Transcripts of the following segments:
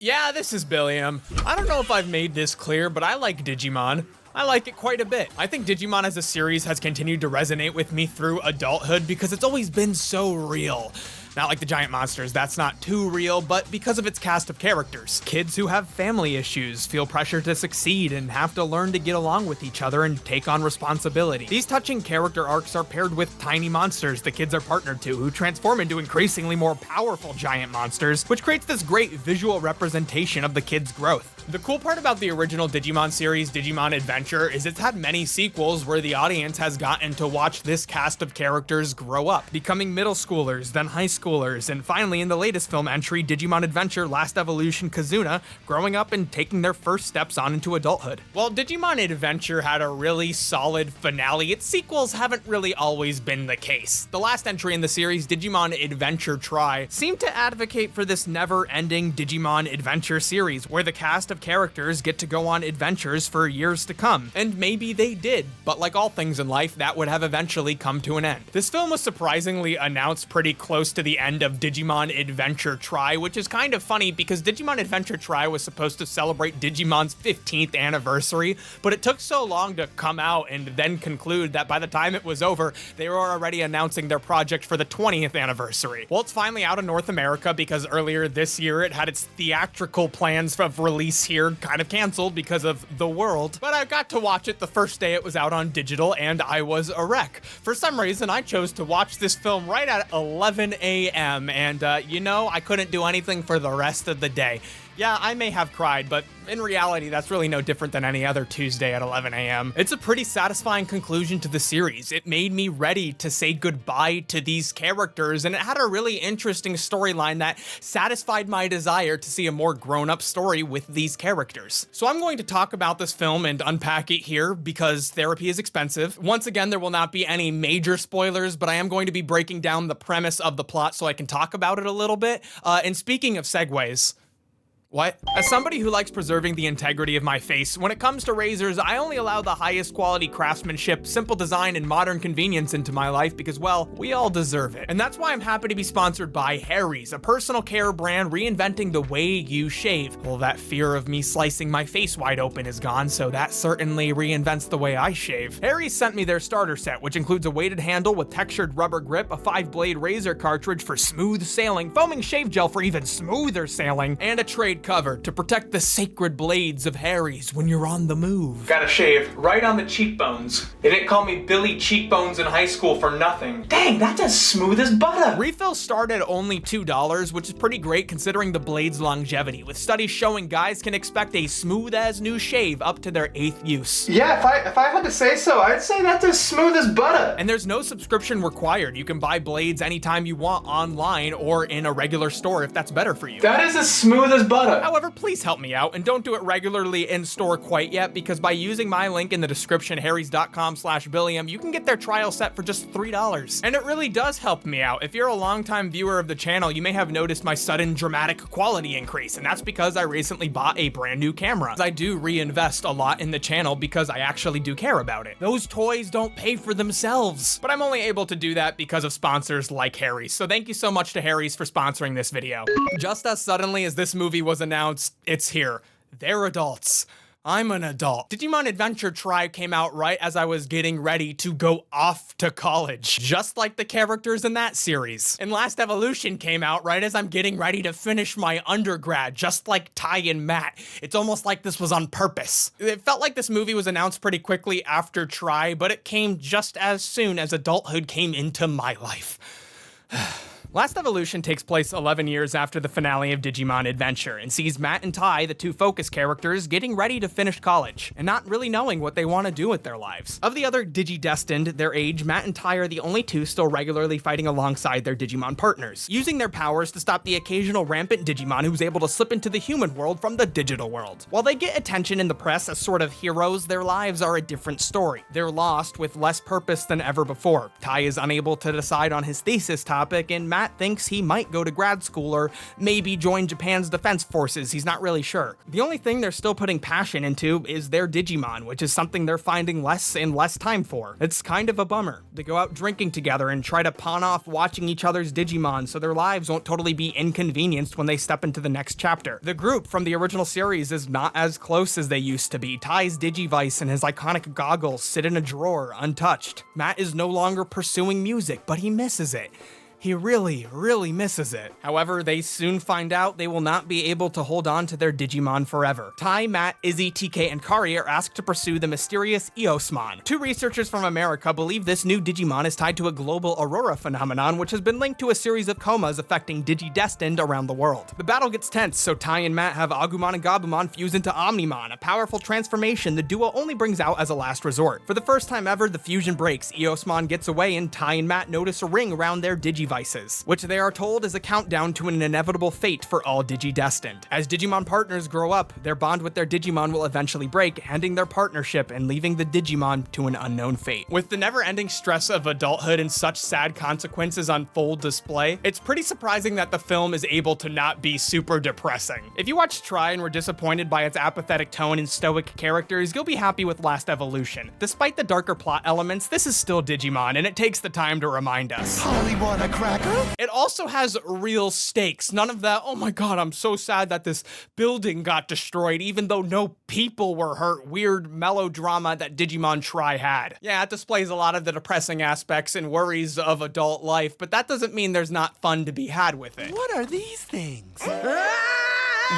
Yeah, this is Billiam. I don't know if I've made this clear, but I like Digimon. I like it quite a bit. I think Digimon as a series has continued to resonate with me through adulthood because it's always been so real. Not like the giant monsters, that's not too real, but because of its cast of characters. Kids who have family issues, feel pressure to succeed, and have to learn to get along with each other and take on responsibility. These touching character arcs are paired with tiny monsters the kids are partnered to, who transform into increasingly more powerful giant monsters, which creates this great visual representation of the kids' growth. The cool part about the original Digimon series, Digimon Adventure, is it's had many sequels where the audience has gotten to watch this cast of characters grow up, becoming middle schoolers, then high schoolers, and finally in the latest film entry, Digimon Adventure Last Evolution Kizuna, growing up and taking their first steps on into adulthood. While Digimon Adventure had a really solid finale, its sequels haven't really always been the case. The last entry in the series, Digimon Adventure Try, seemed to advocate for this never-ending Digimon Adventure series, where the cast of characters get to go on adventures for years to come. And maybe they did, but like all things in life, that would have eventually come to an end. This film was surprisingly announced pretty close to the end of Digimon Adventure Try, which is kind of funny because Digimon Adventure Try was supposed to celebrate Digimon's 15th anniversary, but it took so long to come out and then conclude that by the time it was over, they were already announcing their project for the 20th anniversary. Well, it's finally out in North America because earlier this year it had its theatrical plans of release here kind of canceled because of the world, but I got to watch it the first day it was out on digital and I was a wreck. For some reason, I chose to watch this film right at 11 a.m. and I couldn't do anything for the rest of the day. Yeah, I may have cried, but in reality, that's really no different than any other Tuesday at 11 a.m. It's a pretty satisfying conclusion to the series. It made me ready to say goodbye to these characters, and it had a really interesting storyline that satisfied my desire to see a more grown-up story with these characters. So I'm going to talk about this film and unpack it here because therapy is expensive. Once again, there will not be any major spoilers, but I am going to be breaking down the premise of the plot so I can talk about it a little bit. And speaking of segues, what? As somebody who likes preserving the integrity of my face, when it comes to razors, I only allow the highest quality craftsmanship, simple design, and modern convenience into my life because, well, we all deserve it. And that's why I'm happy to be sponsored by Harry's, a personal care brand reinventing the way you shave. Well, that fear of me slicing my face wide open is gone, so that certainly reinvents the way I shave. Harry's sent me their starter set, which includes a weighted handle with textured rubber grip, a 5-blade razor cartridge for smooth sailing, foaming shave gel for even smoother sailing, and a trade cover to protect the sacred blades of Harry's when you're on the move. Got a shave right on the cheekbones. They didn't call me Billy Cheekbones in high school for nothing. Dang, that's as smooth as butter. Refills start at only $2, which is pretty great considering the blade's longevity, with studies showing guys can expect a smooth as new shave up to their 8th use. Yeah, if I had to say so, I'd say that's as smooth as butter. And there's no subscription required. You can buy blades anytime you want online or in a regular store if that's better for you. That is as smooth as butter. However, please help me out and don't do it regularly in store quite yet because by using my link in the description, harrys.com/Billiam, you can get their trial set for just $3. And it really does help me out. If you're a longtime viewer of the channel, you may have noticed my sudden dramatic quality increase, and that's because I recently bought a brand new camera. I do reinvest a lot in the channel because I actually do care about it. Those toys don't pay for themselves, but I'm only able to do that because of sponsors like Harry's. So thank you so much to Harry's for sponsoring this video. Just as suddenly as this movie was announced, it's here. They're adults. I'm an adult. Digimon Adventure Try came out right as I was getting ready to go off to college, just like the characters in that series. And Last Evolution came out right as I'm getting ready to finish my undergrad, just like Tai and Matt. It's almost like this was on purpose. It felt like this movie was announced pretty quickly after Try, but it came just as soon as adulthood came into my life. Last Evolution takes place 11 years after the finale of Digimon Adventure and sees Matt and Tai, the two focus characters, getting ready to finish college and not really knowing what they want to do with their lives. Of the other Digi-destined their age, Matt and Tai are the only two still regularly fighting alongside their Digimon partners, using their powers to stop the occasional rampant Digimon who's able to slip into the human world from the digital world. While they get attention in the press as sort of heroes, their lives are a different story. They're lost with less purpose than ever before. Tai is unable to decide on his thesis topic, and Matt Matt thinks he might go to grad school or maybe join Japan's defense forces. He's not really sure. The only thing they're still putting passion into is their Digimon, which is something they're finding less and less time for. It's kind of a bummer. They go out drinking together and try to pawn off watching each other's Digimon so their lives won't totally be inconvenienced when they step into the next chapter. The group from the original series is not as close as they used to be. Tai's Digivice and his iconic goggles sit in a drawer, untouched. Matt is no longer pursuing music, but he misses it. He really, really misses it. However, they soon find out they will not be able to hold on to their Digimon forever. Tai, Matt, Izzy, TK, and Kari are asked to pursue the mysterious Eosmon. Two researchers from America believe this new Digimon is tied to a global aurora phenomenon, which has been linked to a series of comas affecting Digidestined around the world. The battle gets tense, so Tai and Matt have Agumon and Gabumon fuse into Omnimon, a powerful transformation the duo only brings out as a last resort. For the first time ever, the fusion breaks, Eosmon gets away, and Tai and Matt notice a ring around their Digivices, which they are told is a countdown to an inevitable fate for all Digidestined. As Digimon partners grow up, their bond with their Digimon will eventually break, ending their partnership and leaving the Digimon to an unknown fate. With the never-ending stress of adulthood and such sad consequences on full display, it's pretty surprising that the film is able to not be super depressing. If you watched Try and were disappointed by its apathetic tone and stoic characters, you'll be happy with Last Evolution. Despite the darker plot elements, this is still Digimon, and it takes the time to remind us. Polly want a cracker? It also has real stakes. None of that, oh my god, I'm so sad that this building got destroyed, even though no people were hurt, weird melodrama that Digimon Try had. Yeah, it displays a lot of the depressing aspects and worries of adult life, but that doesn't mean there's not fun to be had with it. What are these things?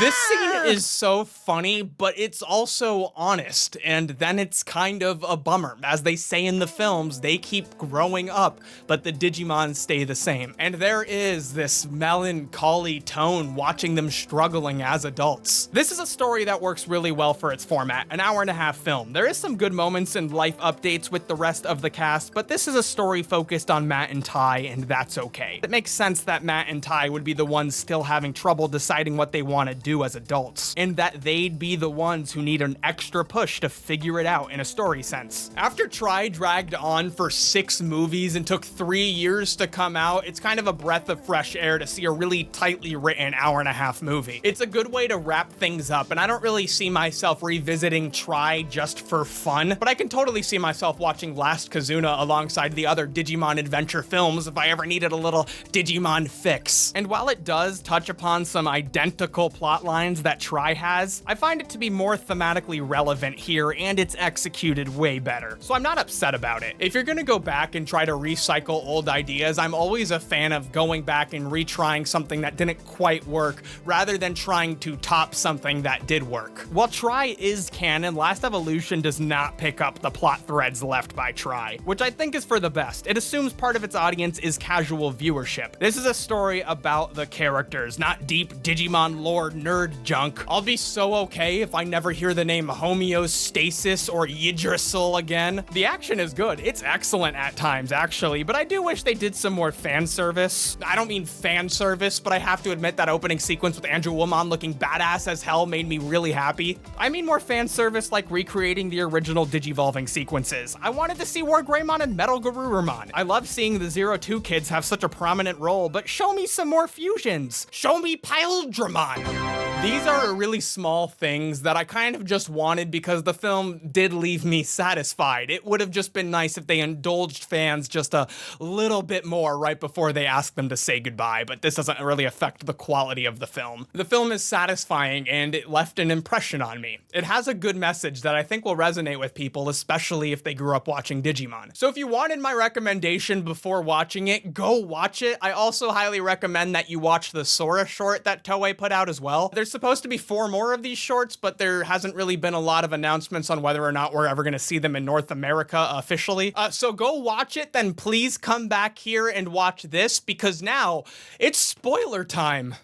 This scene is so funny, but it's also honest, and then it's kind of a bummer. As they say in the films, they keep growing up, but the Digimon stay the same. And there is this melancholy tone watching them struggling as adults. This is a story that works really well for its format, an hour-and-a-half film. There is some good moments and life updates with the rest of the cast, but this is a story focused on Matt and Tai, and that's okay. It makes sense that Matt and Tai would be the ones still having trouble deciding what they want to do as adults, and that they'd be the ones who need an extra push to figure it out in a story sense. After Try dragged on for 6 movies and took 3 years to come out, it's kind of a breath of fresh air to see a really tightly written hour-and-a-half movie. It's a good way to wrap things up, and I don't really see myself revisiting Try just for fun, but I can totally see myself watching Last Kizuna alongside the other Digimon Adventure films if I ever needed a little Digimon fix. And while it does touch upon some identical plot lines that Try has, I find it to be more thematically relevant here, and it's executed way better. So I'm not upset about it. If you're gonna go back and try to recycle old ideas, I'm always a fan of going back and retrying something that didn't quite work, rather than trying to top something that did work. While Try is canon, Last Evolution does not pick up the plot threads left by Try, which I think is for the best. It assumes part of its audience is casual viewership. This is a story about the characters, not deep Digimon lore nerd junk. I'll be so okay if I never hear the name Homeostasis or Yggdrasil again. The action is good. It's excellent at times, actually, but I do wish they did some more fan service. I don't mean fan service, but I have to admit that opening sequence with Andrew Woolman looking badass as hell made me really happy. I mean more fan service like recreating the original Digivolving sequences. I wanted to see War Greymon and Metal Garurumon. I love seeing the 02 kids have such a prominent role, but show me some more fusions. Show me Pildramon. These are really small things that I kind of just wanted because the film did leave me satisfied. It would have just been nice if they indulged fans just a little bit more right before they asked them to say goodbye, but this doesn't really affect the quality of the film. The film is satisfying and it left an impression on me. It has a good message that I think will resonate with people, especially if they grew up watching Digimon. So if you wanted my recommendation before watching it, go watch it. I also highly recommend that you watch the Sora short that Toei put out as well. There's supposed to be 4 more of these shorts, but there hasn't really been a lot of announcements on whether or not we're ever going to see them in North America officially. So go watch it, then please come back here and watch this, because now it's spoiler time.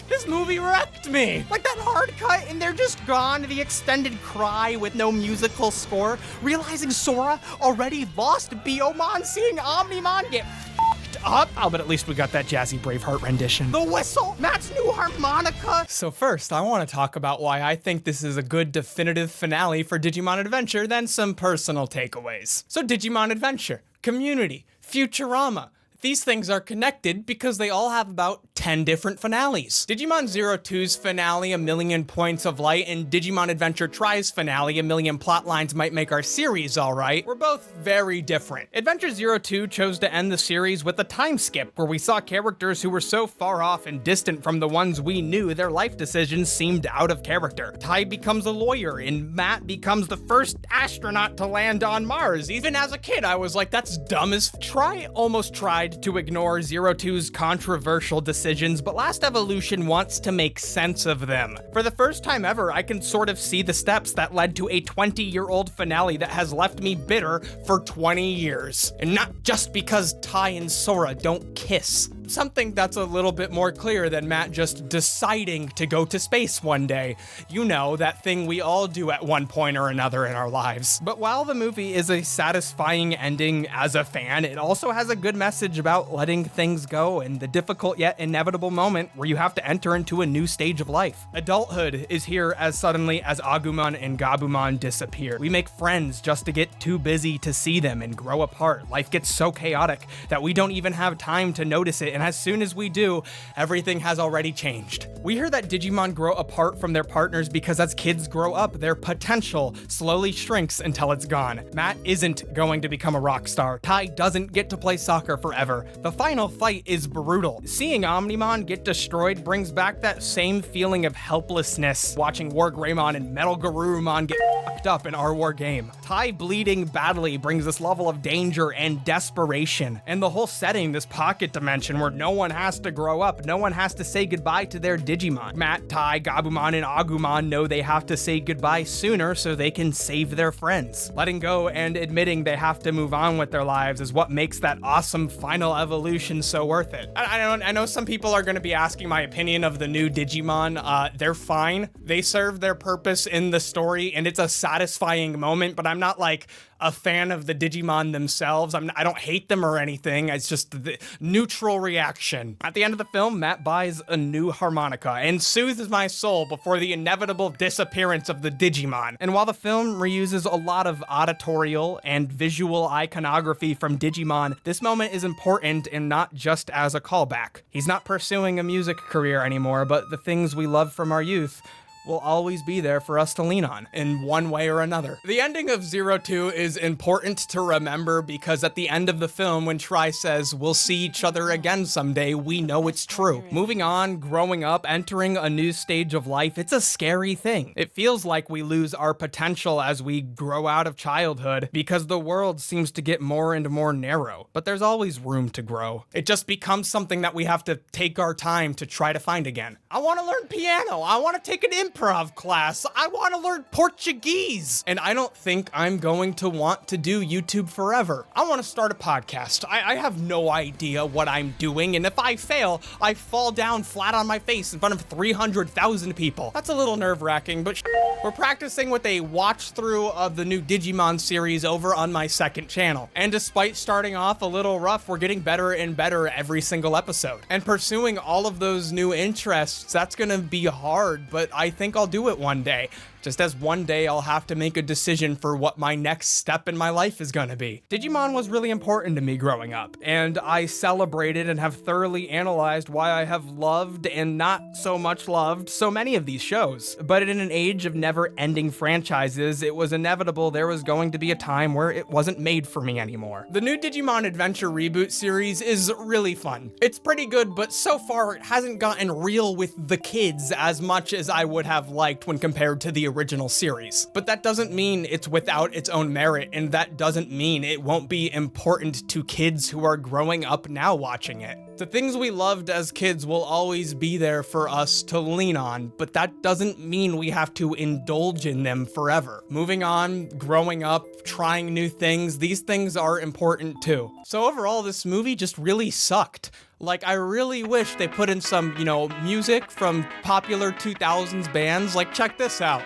This movie wrecked me! Like that hard cut and they're just gone, the extended cry with no musical score, realizing Sora already lost Biyomon, seeing Omnimon get f***ed Shut up! Oh, but at least we got that jazzy Braveheart rendition. The whistle! Matt's new harmonica! So first, I want to talk about why I think this is a good definitive finale for Digimon Adventure, then some personal takeaways. So Digimon Adventure, Community, Futurama. These things are connected because they all have about 10 different finales. Digimon 02's finale, A Million Points of Light, and Digimon Adventure Tri's finale, A Million Plotlines Might Make Our Series Alright, were both very different. Adventure 02 chose to end the series with a time skip, where we saw characters who were so far off and distant from the ones we knew their life decisions seemed out of character. Tai becomes a lawyer, and Matt becomes the first astronaut to land on Mars. Even as a kid, I was like, that's dumb as Tri almost tried to ignore 02's controversial decisions, but Last Evolution wants to make sense of them. For the first time ever, I can sort of see the steps that led to a 20-year-old finale that has left me bitter for 20 years. And not just because Tai and Sora don't kiss. Something that's a little bit more clear than Matt just deciding to go to space one day. You know, that thing we all do at one point or another in our lives. But while the movie is a satisfying ending as a fan, it also has a good message about letting things go and the difficult yet inevitable moment where you have to enter into a new stage of life. Adulthood is here as suddenly as Agumon and Gabumon disappear. We make friends just to get too busy to see them and grow apart. Life gets so chaotic that we don't even have time to notice it, and as soon as we do, everything has already changed. We hear that Digimon grow apart from their partners because as kids grow up, their potential slowly shrinks until it's gone. Matt isn't going to become a rock star. Tai doesn't get to play soccer forever. The final fight is brutal. Seeing Omnimon get destroyed brings back that same feeling of helplessness watching War Greymon and Metal Garurumon get fucked up in our war game. Tai bleeding badly brings this level of danger and desperation. And the whole setting, this pocket dimension where no one has to grow up, no one has to say goodbye to their Digimon. Matt, Tai, Gabumon, and Agumon know they have to say goodbye sooner so they can save their friends. Letting go and admitting they have to move on with their lives is what makes that awesome final evolution so worth it. I know some people are going to be asking my opinion of the new Digimon. They're fine. They serve their purpose in the story, and it's a satisfying moment, but I'm not like a fan of the Digimon themselves. I don't hate them or anything. It's just the neutral reaction. At the end of the film, Matt buys a new harmonica and soothes my soul before the inevitable disappearance of the Digimon. And while the film reuses a lot of auditorial and visual iconography from Digimon, this moment is important and not just as a callback. He's not pursuing a music career anymore, but the things we love from our youth will always be there for us to lean on in one way or another. The ending of 02 is important to remember because at the end of the film, when Tri says, "We'll see each other again someday," we know it's true. Moving on, growing up, entering a new stage of life, it's a scary thing. It feels like we lose our potential as we grow out of childhood because the world seems to get more and more narrow. But there's always room to grow. It just becomes something that we have to take our time to try to find again. I want to learn piano. I want to take an improv class. I want to learn Portuguese. And I don't think I'm going to want to do YouTube forever. I want to start a podcast. I have no idea what I'm doing, and if I fail, I fall down flat on my face in front of 300,000 people. That's a little nerve-wracking, but we're practicing with a watch-through of the new Digimon series over on my second channel. And despite starting off a little rough, we're getting better and better every single episode. And pursuing all of those new interests, that's gonna be hard, but I think I'll do it one day. Just as one day I'll have to make a decision for what my next step in my life is gonna be. Digimon was really important to me growing up, and I celebrated and have thoroughly analyzed why I have loved and not so much loved so many of these shows. But in an age of never-ending franchises, it was inevitable there was going to be a time where it wasn't made for me anymore. The new Digimon Adventure reboot series is really fun. It's pretty good, but so far it hasn't gotten real with the kids as much as I would have liked when compared to the original series. But that doesn't mean it's without its own merit, and that doesn't mean it won't be important to kids who are growing up now watching it. The things we loved as kids will always be there for us to lean on, but that doesn't mean we have to indulge in them forever. Moving on, growing up, trying new things, these things are important too. So overall, this movie just really sucked. Like, I really wish they put in some, music from popular 2000s bands. Like, check this out.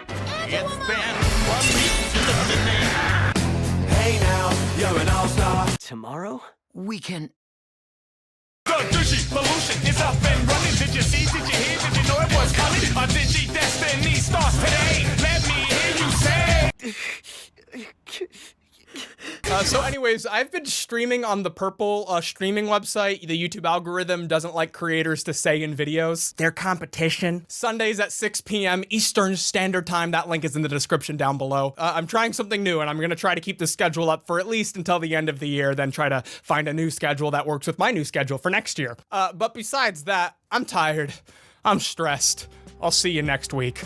It's been 1 week to the finish. Hey now, you're an all-star. Tomorrow? We can Digievolution is up and running. Did you see? Did you hear? Did you know it was coming? A Digi Destiny starts today. Let me hear you say. So anyways, I've been streaming on the Purple streaming website. The YouTube algorithm doesn't like creators to say in videos their competition. Sundays at 6 p.m. Eastern Standard Time. That link is in the description down below. I'm trying something new, and I'm going to try to keep the schedule up for at least until the end of the year, then try to find a new schedule that works with my new schedule for next year. But besides that, I'm tired. I'm stressed. I'll see you next week.